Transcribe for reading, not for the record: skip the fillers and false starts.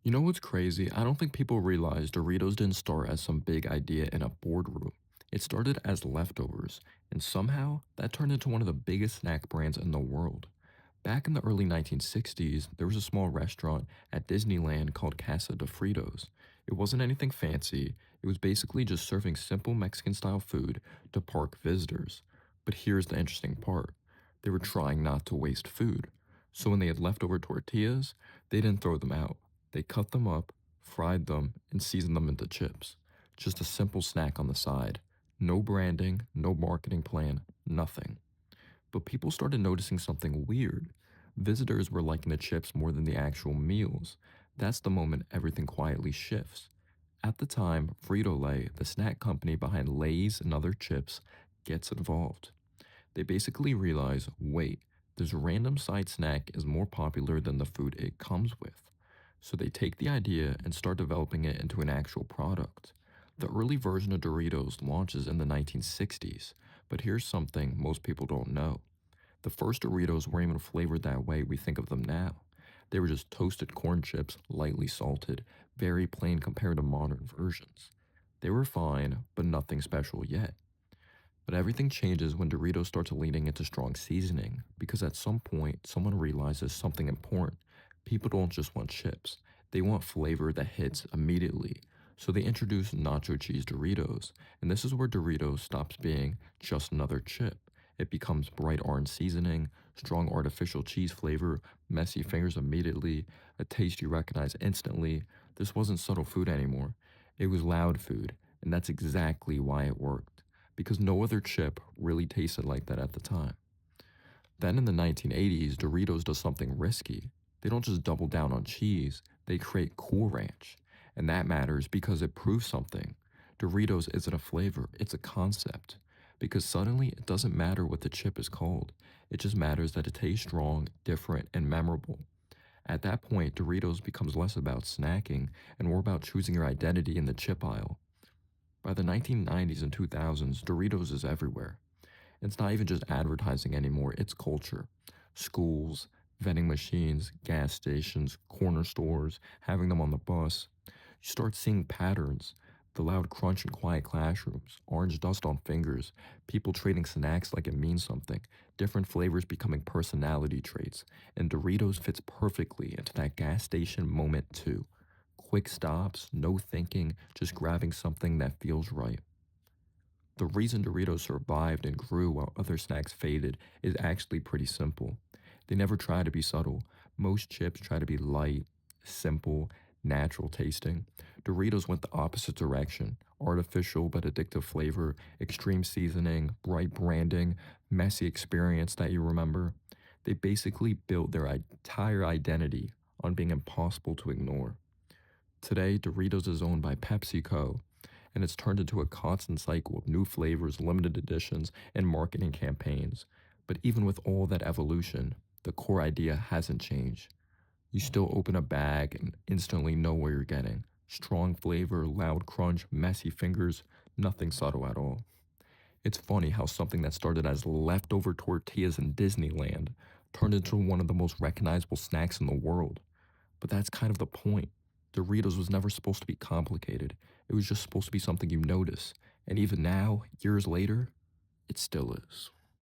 You know what's crazy? I don't think people realize Doritos didn't start as some big idea in a boardroom. It started as leftovers, and somehow that turned into one of the biggest snack brands in the world. Back in the early 1960s, there was a small restaurant at Disneyland called Casa de Fritos. It wasn't anything fancy, it was basically just serving simple Mexican style food to park visitors. But here's the interesting part, they were trying not to waste food. So when they had leftover tortillas, they didn't throw them out. They cut them up, fried them, and seasoned them into chips. Just a simple snack on the side. No branding, no marketing plan, nothing. But people started noticing something weird. Visitors were liking the chips more than the actual meals. That's the moment everything quietly shifts. At the time, Frito-Lay, the snack company behind Lay's and other chips, gets involved. They basically realize, wait, this random side snack is more popular than the food it comes with. So they take the idea and start developing it into an actual product. The early version of Doritos launches in the 1960s, but here's something most people don't know. The first Doritos weren't even flavored that way we think of them now. They were just toasted corn chips, lightly salted, very plain compared to modern versions. They were fine, but nothing special yet. But everything changes when Doritos starts leaning into strong seasoning, because at some point, someone realizes something important. People don't just want chips, they want flavor that hits immediately. So they introduce nacho cheese Doritos, and this is where Doritos stops being just another chip. It becomes bright orange seasoning, strong artificial cheese flavor, messy fingers immediately, a taste you recognize instantly. This wasn't subtle food anymore. It was loud food, and that's exactly why it worked because no other chip really tasted like that at the time. Then in the 1980s, Doritos does something risky. They don't just double down on cheese, they create Cool Ranch. And that matters because it proves something. Doritos isn't a flavor, it's a concept. Because suddenly it doesn't matter what the chip is called, it just matters that it tastes strong, different, and memorable. At that point, Doritos becomes less about snacking and more about choosing your identity in the chip aisle. By the 1990s and 2000s, Doritos is everywhere. It's not even just advertising anymore, it's culture. Schools, vending machines, gas stations, corner stores, having them on the bus. You start seeing patterns. The loud crunch in quiet classrooms, orange dust on fingers, people trading snacks like it means something, different flavors becoming personality traits, and Doritos fits perfectly into that gas station moment too. Quick stops, no thinking, just grabbing something that feels right. The reason Doritos survived and grew while other snacks faded is actually pretty simple. They never try to be subtle. Most chips try to be light, simple, natural tasting. Doritos went the opposite direction artificial but addictive flavor, extreme seasoning, bright branding, messy experience that you remember. They basically built their entire identity on being impossible to ignore. Today, Doritos is owned by PepsiCo, and it's turned into a constant cycle of new flavors, limited editions, and marketing campaigns. But even with all that evolution, the core idea hasn't changed. You still open a bag and instantly know what you're getting. Strong flavor, loud crunch, messy fingers, nothing subtle at all. It's funny how something that started as leftover tortillas in Disneyland turned into one of the most recognizable snacks in the world. But that's kind of the point. Doritos was never supposed to be complicated. It was just supposed to be something you notice. And even now, years later, it still is.